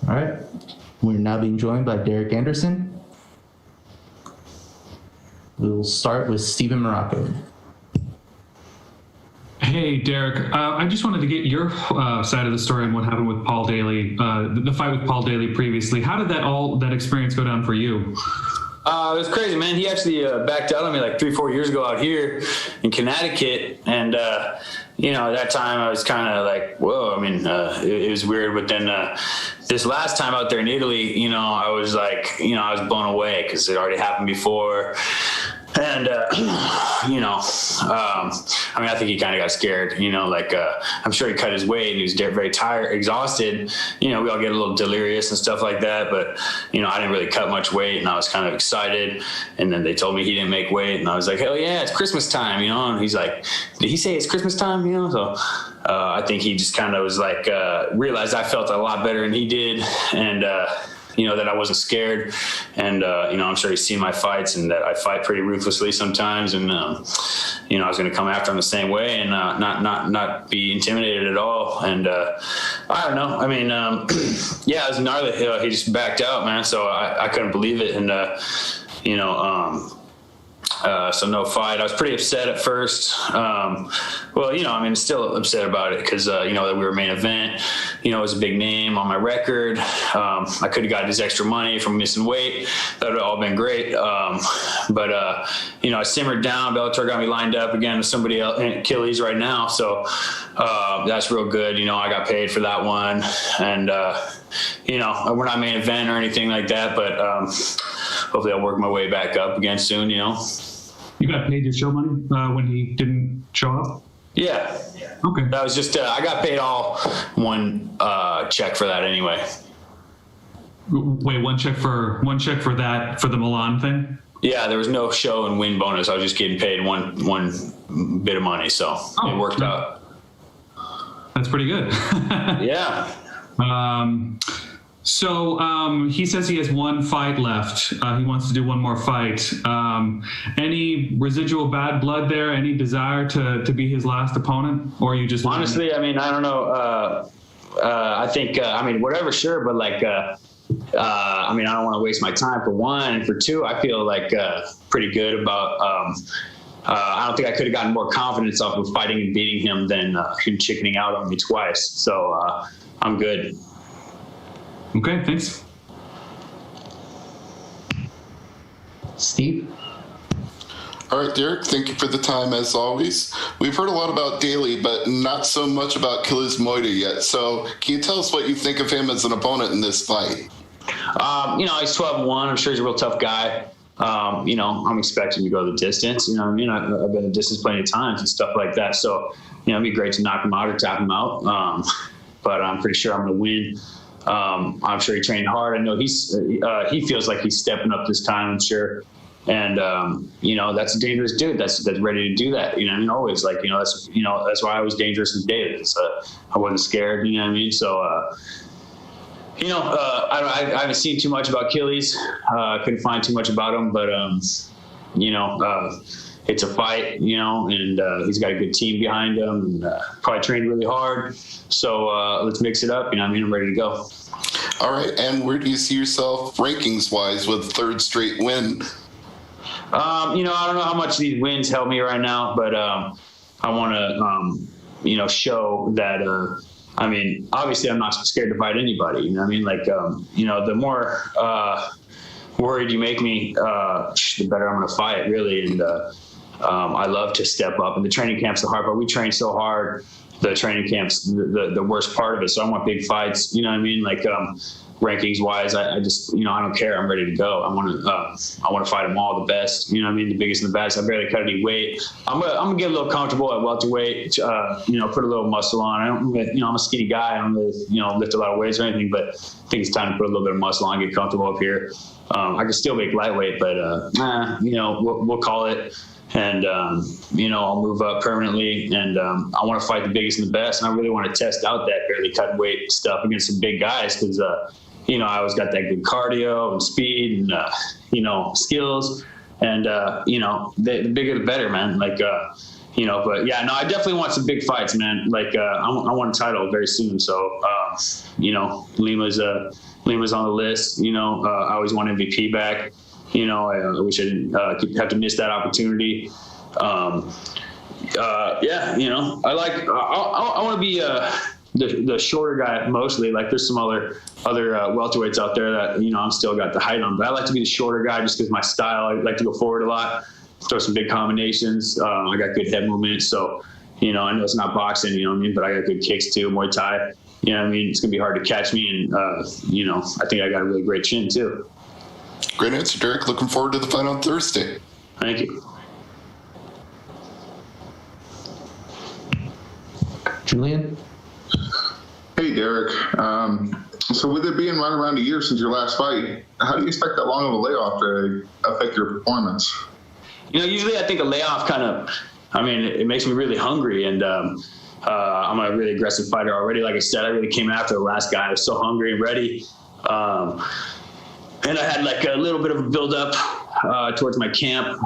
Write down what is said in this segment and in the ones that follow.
All right. We're now being joined by Derek Anderson. We'll start with Steven Morocco. Hey, Derek. I just wanted to get your side of the story on what happened with Paul Daley, the fight with Paul Daley previously. How did that experience go down for you? It was crazy, man. He actually backed out on me like 3-4 years ago out here in Connecticut. And, at that time I was kind of like, whoa, I mean, it was weird. But then this last time out there in Italy, I was like, I was blown away because it already happened before. And, I think he kind of got scared, I'm sure he cut his weight and he was very tired, exhausted. We all get a little delirious and stuff like that. But, I didn't really cut much weight and I was kind of excited. And then they told me he didn't make weight. And I was like, hell yeah, it's Christmas time, and he's like, did he say it's Christmas time? So I think he just kind of was like, realized I felt a lot better than he did. And, that I wasn't scared. And, I'm sure he's seen my fights and that I fight pretty ruthlessly sometimes. And, I was going to come after him the same way and not be intimidated at all. And I don't know. I mean, yeah, it was gnarly. He just backed out, man. So I couldn't believe it. And, so no fight. I was pretty upset at first. Still upset about it because, that we were main event, it was a big name on my record. I could have got his extra money from missing weight. That would have all been great. But I simmered down. Bellator got me lined up again with somebody else, Killys right now. So that's real good. I got paid for that one. And, we're not main event or anything like that, but hopefully I'll work my way back up again soon, You got paid your show money when he didn't show up? Yeah. Okay. That was just, I got paid all one check for that anyway. Wait, one check for that, for the Milan thing? Yeah, there was no show and win bonus. I was just getting paid one bit of money, so it worked out. That's pretty good. Yeah. So he says he has one fight left. He wants to do one more fight. Any residual bad blood there? Any desire to be his last opponent? Or are you just... Honestly, I don't know. I think, whatever, sure. But I don't want to waste my time for one. And for two, I feel pretty good about... I don't think I could have gotten more confidence off of fighting and beating him than him chickening out on me twice. So I'm good. Okay, thanks. Steve? All right, Derek, thank you for the time as always. We've heard a lot about Daley, but not so much about Killys Mota yet. So can you tell us what you think of him as an opponent in this fight? He's 12-1. I'm sure he's a real tough guy. I'm expecting to go the distance. I've been the distance plenty of times and stuff like that. So, it'd be great to knock him out or tap him out. But I'm pretty sure I'm going to win. I'm sure he trained hard. I know he feels like he's stepping up this time, I'm sure. And, that's a dangerous dude. That's ready to do that. Always that's why I was dangerous with David. So I wasn't scared, So, I haven't seen too much about Killys. Couldn't find too much about him, but, it's a fight, and he's got a good team behind him and probably trained really hard. So let's mix it up. I'm ready to go. All right. And where do you see yourself rankings wise with third straight win? I don't know how much these wins help me right now, but I want to, show that, obviously I'm not scared to fight anybody. The more worried you make me, the better I'm going to fight, really. And I love to step up. And the training camp's the hard part. We train so hard. The training camp's the worst part of it. So I want big fights. Rankings wise, I just, I don't care. I'm ready to go. I want to fight them all, the best. The biggest and the best. I barely cut any weight. I'm gonna get a little comfortable at welterweight. Put a little muscle on. I'm a skinny guy. I don't really, lift a lot of weights or anything. But I think it's time to put a little bit of muscle on, get comfortable up here. I can still make lightweight, but we'll call it. And, I'll move up permanently, and I want to fight the biggest and the best. And I really want to test out that barely cut weight stuff against some big guys because, I always got that good cardio and speed and, skills. And, the bigger the better, man. but yeah, no, I definitely want some big fights, man. Like, I want a title very soon. So, Lima's on the list. I always want MVP back. I wish I didn't have to miss that opportunity. I want to be the shorter guy mostly. Like, there's some other welterweights out there that I'm still got the height on, but I like to be the shorter guy just because my style. I like to go forward a lot, throw some big combinations. I got good head movement, so I know it's not boxing, but I got good kicks too, Muay Thai. It's gonna be hard to catch me, and I think I got a really great chin too. Great answer, Derek. Looking forward to the fight on Thursday. Thank you. Julian? Hey, Derek. So with it being right around a year since your last fight, how do you expect that long of a layoff to affect your performance? Usually I think a layoff it makes me really hungry, and I'm a really aggressive fighter already. Like I said, I really came after the last guy. I was so hungry and ready. And I had like a little bit of a build-up towards my camp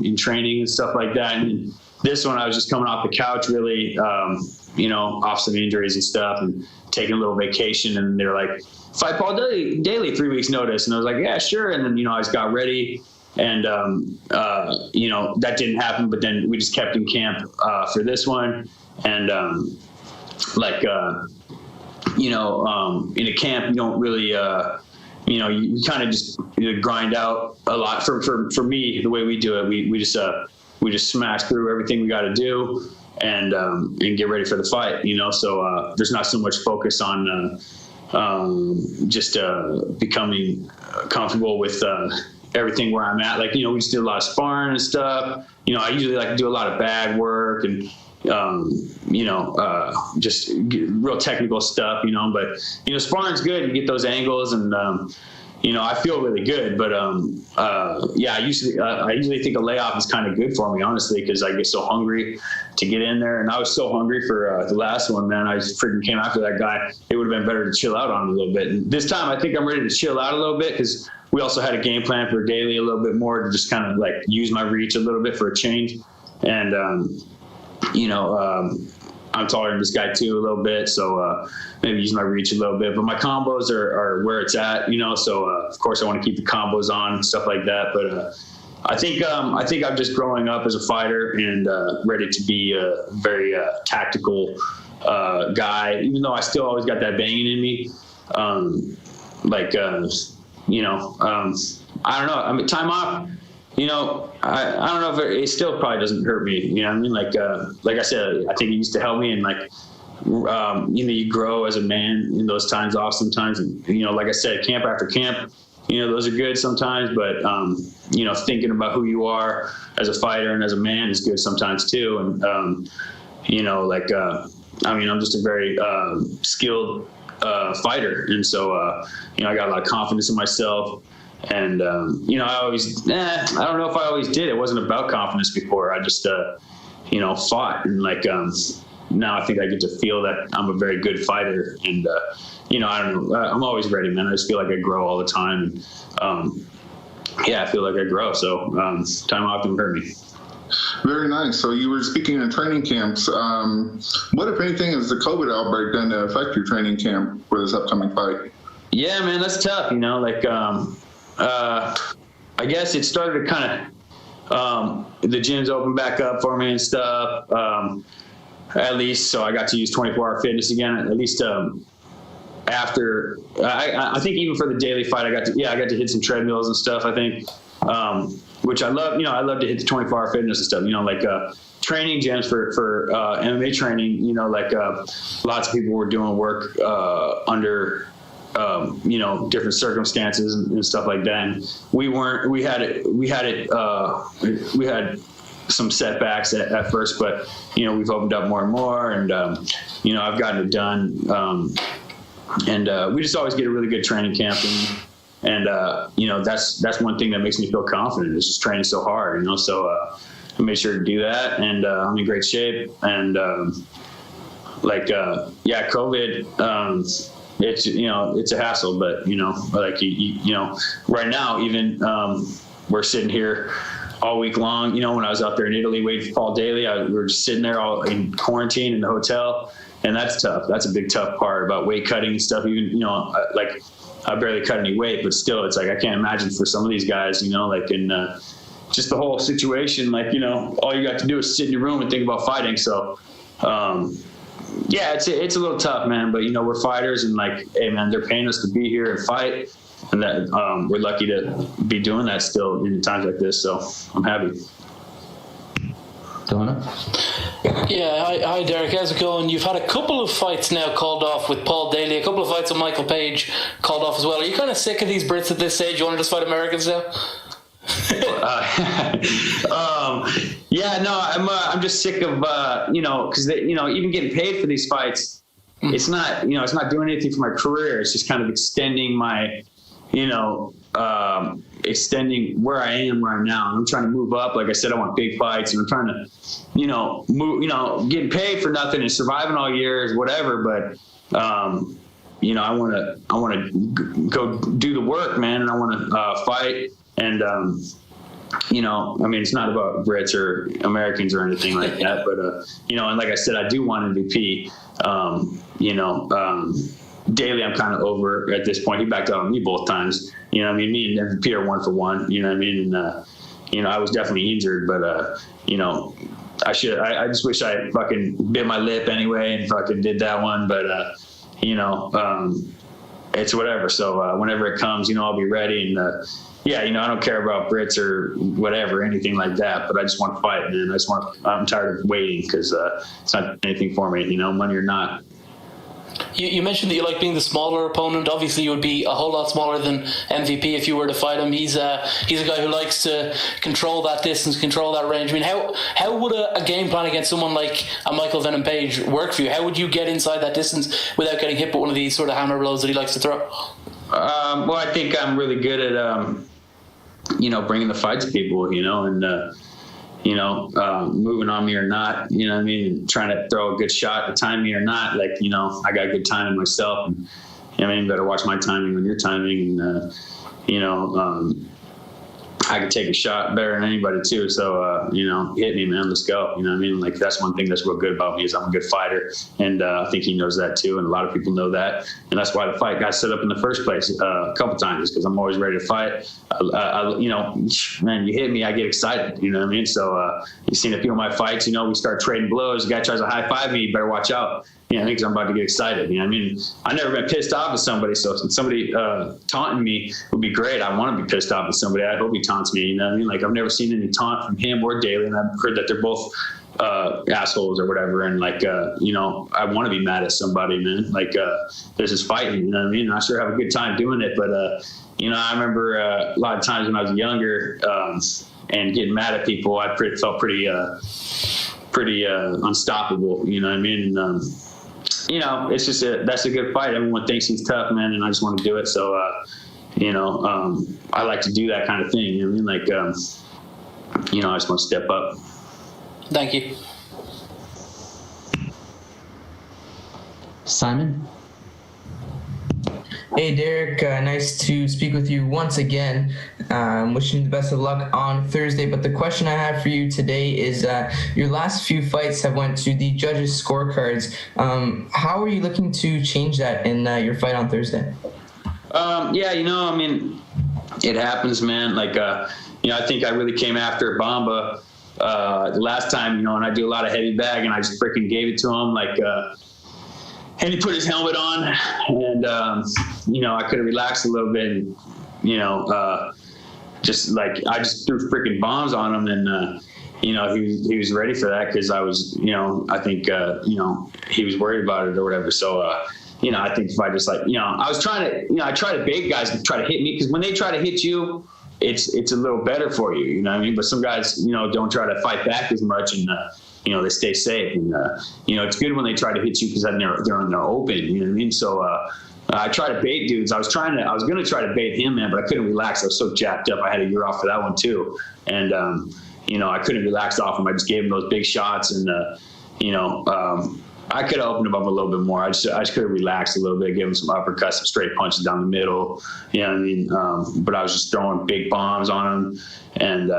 in training and stuff like that. And this one, I was just coming off the couch, really, off some injuries and stuff, and taking a little vacation. And they were like, "Fight Paul Daley 3 weeks notice." And I was like, "Yeah, sure." And then I just got ready, and that didn't happen. But then we just kept in camp for this one, and in a camp, you don't really. You kind of just grind out a lot. For me, the way we do it, we just smash through everything we got to do and get ready for the fight. So there's not so much focus on just becoming comfortable with everything where I'm at. Like, we just do a lot of sparring and stuff. I usually like to do a lot of bag work and just real technical stuff, but, sparring's good. You get those angles and, I feel really good, but, I usually think a layoff is kind of good for me, honestly, because I get so hungry to get in there. And I was so hungry for the last one, man. I just freaking came after that guy. It would have been better to chill out on a little bit. And this time I think I'm ready to chill out a little bit because we also had a game plan for Daley a little bit more to just kind of like use my reach a little bit for a change. And, I'm taller than this guy too a little bit, so maybe use my reach a little bit. But my combos are where it's at, so of course I want to keep the combos on and stuff like that. But I think I'm just growing up as a fighter and ready to be a very tactical guy, even though I still always got that banging in me. I don't know. I mean, time off. I don't know if it still probably doesn't hurt me. You know what I mean? Like I said, I think it used to help me, and you grow as a man in those times off sometimes. And, like I said, camp after camp, those are good sometimes, but, thinking about who you are as a fighter and as a man is good sometimes too. And, I'm just a very skilled fighter. And so, I got a lot of confidence in myself. And, I always, I don't know if I always did. It wasn't about confidence before. I just, fought. And now I think I get to feel that I'm a very good fighter. And, I don't know. I'm always ready, man. I just feel like I grow all the time. And, I feel like I grow. So time off didn't hurt me. Very nice. So you were speaking in training camps. What, if anything, has the COVID outbreak done to affect your training camp for this upcoming fight? Yeah, man, that's tough. I guess it started to kind of, the gyms opened back up for me and stuff, at least. So I got to use 24-hour fitness again, at least after, I think even for the Daley fight, I got to hit some treadmills and stuff, I think, which I love. I love to hit the 24-hour fitness and stuff, training gyms for MMA training, lots of people were doing work under different circumstances and stuff like that. And we had some setbacks at first, but, we've opened up more and more, and, I've gotten it done. And we just always get a really good training camp. And that's one thing that makes me feel confident, is just training so hard, so I made sure to do that, and I'm in great shape. And COVID, it's a hassle, but right now, even we're sitting here all week long. You know, when I was out there in Italy waiting for Paul Daley, we were just sitting there all in quarantine in the hotel. And that's tough. That's a big tough part about weight cutting and stuff. Even, you know, like I barely cut any weight, but still it's like, I can't imagine for some of these guys, you know, like in just the whole situation, like, you know, all you got to do is sit in your room and think about fighting. So, yeah, it's a little tough, man, but you know, we're fighters and like, hey man, they're paying us to be here and fight. And that we're lucky to be doing that still in times like this. So I'm happy. Donna? Yeah, hi Derek, how's it going? You've had a couple of fights now called off with Paul Daley, a couple of fights with Michael Page called off as well. Are you kind of sick of these Brits at this stage? You want to just fight Americans now? Yeah, no, I'm just sick of you know, because you know, even getting paid for these fights, it's not, you know, it's not doing anything for my career. It's just kind of extending my, you know, extending where I am right now. I'm trying to move up. Like I said, I want big fights, and I'm trying to, you know, move, you know, getting paid for nothing and surviving all years, whatever. But, you know, I want to go do the work, man. And I want to fight. And, you know, I mean, it's not about Brits or Americans or anything like that, but, you know, and like I said, I do want MVP. You know, Daley, I'm kind of over at this point. He backed out on me both times. You know what I mean? Me and MVP are 1-for-1. You know what I mean? And, you know, I was definitely injured, but, you know, I just wish I fucking bit my lip anyway and fucking did that one. But, you know, it's whatever. So whenever it comes, you know, I'll be ready. And, yeah, you know, I don't care about Brits or whatever, anything like that, but I just want to fight, man. I'm tired of waiting because it's not anything for me, you know, money or not. You mentioned that you like being the smaller opponent. Obviously, you would be a whole lot smaller than MVP if you were to fight him. He's a guy who likes to control that distance, control that range. I mean, how would a game plan against someone like a Michael Venom Page work for you? How would you get inside that distance without getting hit with one of these sort of hammer blows that he likes to throw? Well, I think I'm really good at, you know, bringing the fight to people, you know, and, you know, moving on me or not, you know what I mean? Trying to throw a good shot to time me or not. Like, you know, I got good timing myself. And, you know, I mean, you better watch my timing when you're timing. And, you know, I can take a shot better than anybody too. So, you know, hit me, man, let's go. You know what I mean? Like, that's one thing that's real good about me is I'm a good fighter. And I think he knows that too. And a lot of people know that. And that's why the fight got set up in the first place a couple times, because I'm always ready to fight. You know, man, you hit me, I get excited. You know what I mean? So you've seen a few of my fights, you know, we start trading blows. The guy tries to high five me, you better watch out. You know, because I'm about to get excited. You know what I mean? I've never been pissed off at somebody, so somebody taunting me would be great. I want to be pissed off at somebody. I hope he taunts me. You know what I mean? Like, I've never seen any taunt from him or Daley, and I've heard that they're both assholes or whatever. And like, you know, I want to be mad at somebody, man. Like, there's this fighting. You know what I mean? And I sure have a good time doing it, but you know, I remember a lot of times when I was younger and getting mad at people, I felt pretty unstoppable. You know what I mean? And, you know, it's just that's a good fight. Everyone thinks he's tough, man, and I just want to do it. So, you know, I like to do that kind of thing. You know what I mean? Like, you know, I just want to step up. Thank you. Simon? Hey Derek, nice to speak with you once again. Wishing you the best of luck on Thursday. But the question I have for you today is, your last few fights have went to the judges' scorecards. How are you looking to change that in your fight on Thursday? Yeah, you know, I mean, it happens, man. Like, you know, I think I really came after Bamba the last time, you know, and I do a lot of heavy bag, and I just freaking gave it to him, like. And he put his helmet on, and, you know, I could have relaxed a little bit, and, you know, just like, I just threw freaking bombs on him, and, you know, he was ready for that, because I was, you know, I think, you know, he was worried about it or whatever. So, you know, I think if I just like, you know, I was trying to, you know, I try to bait guys to try to hit me, because when they try to hit you, it's a little better for you, you know what I mean? But some guys, you know, don't try to fight back as much, and, you know, they stay safe. And, you know, it's good when they try to hit you, because then they're open, you know what I mean? So I try to bait dudes. I was going to try to bait him, man, but I couldn't relax. I was so jacked up. I had a year off for that one too. And, you know, I couldn't relax off him. I just gave him those big shots, and, you know, I could have opened him up a little bit more. I just could have relaxed a little bit, give him some uppercuts, some straight punches down the middle. You know what I mean? But I was just throwing big bombs on him. And,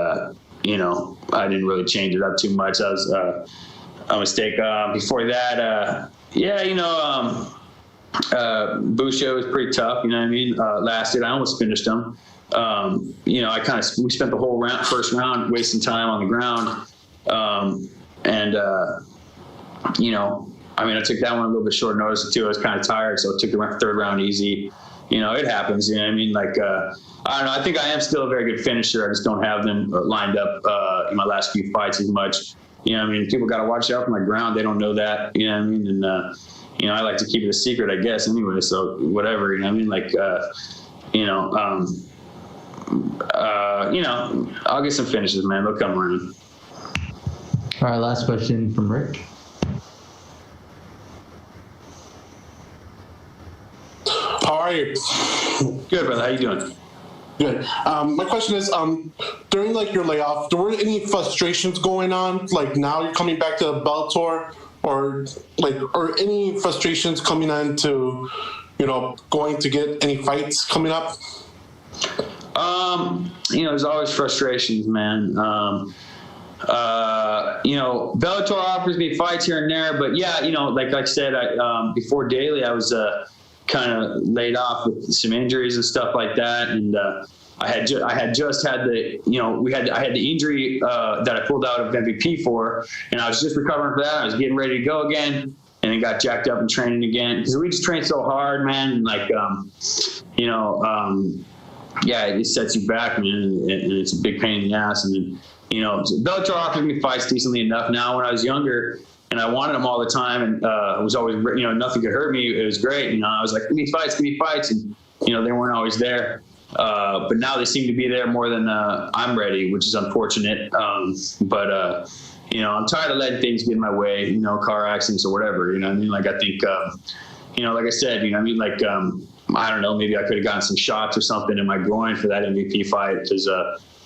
I didn't really change it up too much. That was a mistake. Before that, Busho was pretty tough. You know what I mean? Lasted. I almost finished him. We spent the whole first round wasting time on the ground. I took that one a little bit short notice too. I was kind of tired, so I took the third round easy. It happens. You know what I mean? Like, I don't know. I think I am still a very good finisher. I just don't have them lined up in my last few fights as much. People got to watch out for my ground. They don't know that. You know what I mean? And I like to keep it a secret, I guess. Anyway, so whatever. You know what I mean? Like, I'll get some finishes, man. They'll come around. All right, last question from Rick. How are you? Good, brother. How you doing? Good. My question is, during your layoff, there were any frustrations going on? Like now you're coming back to Bellator, or any frustrations coming on to, going to get any fights coming up? There's always frustrations, man. Bellator offers me fights here and there, but yeah, like I said, before Daley, I was kind of laid off with some injuries and stuff like that, and I had just had the I had the injury that I pulled out of MVP for, and I was just recovering for that. I was getting ready to go again, and then got jacked up in training again because we just train so hard, man. Yeah, it just sets you back, man, and it's a big pain in the ass. And then, Bellator offers me fights decently enough now. When I was younger and I wanted them all the time, and it was always, nothing could hurt me. It was great. I was like, give me fights. And, they weren't always there. But now they seem to be there more than I'm ready, which is unfortunate. I'm tired of letting things get in my way, car accidents or whatever, I think, like I said, I don't know, maybe I could have gotten some shots or something in my groin for that MVP fight because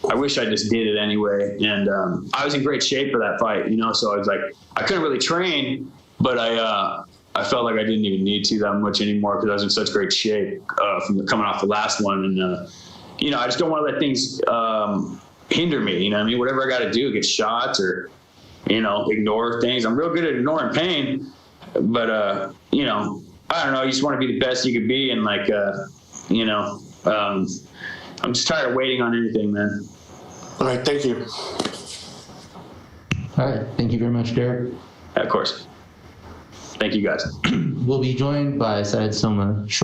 I wish I just did it anyway. And I was in great shape for that fight, so I was like, I couldn't really train, but I felt like I didn't even need to that much anymore because I was in such great shape from coming off the last one. And, I just don't want to let things hinder me, whatever I got to do, get shots or, ignore things. I'm real good at ignoring pain, but, I don't know. You just want to be the best you could be. And I'm just tired of waiting on anything, man. All right. Thank you. All right. Thank you very much, Derek. Of course. Thank you, guys. We'll be joined by Syed Soma shortly.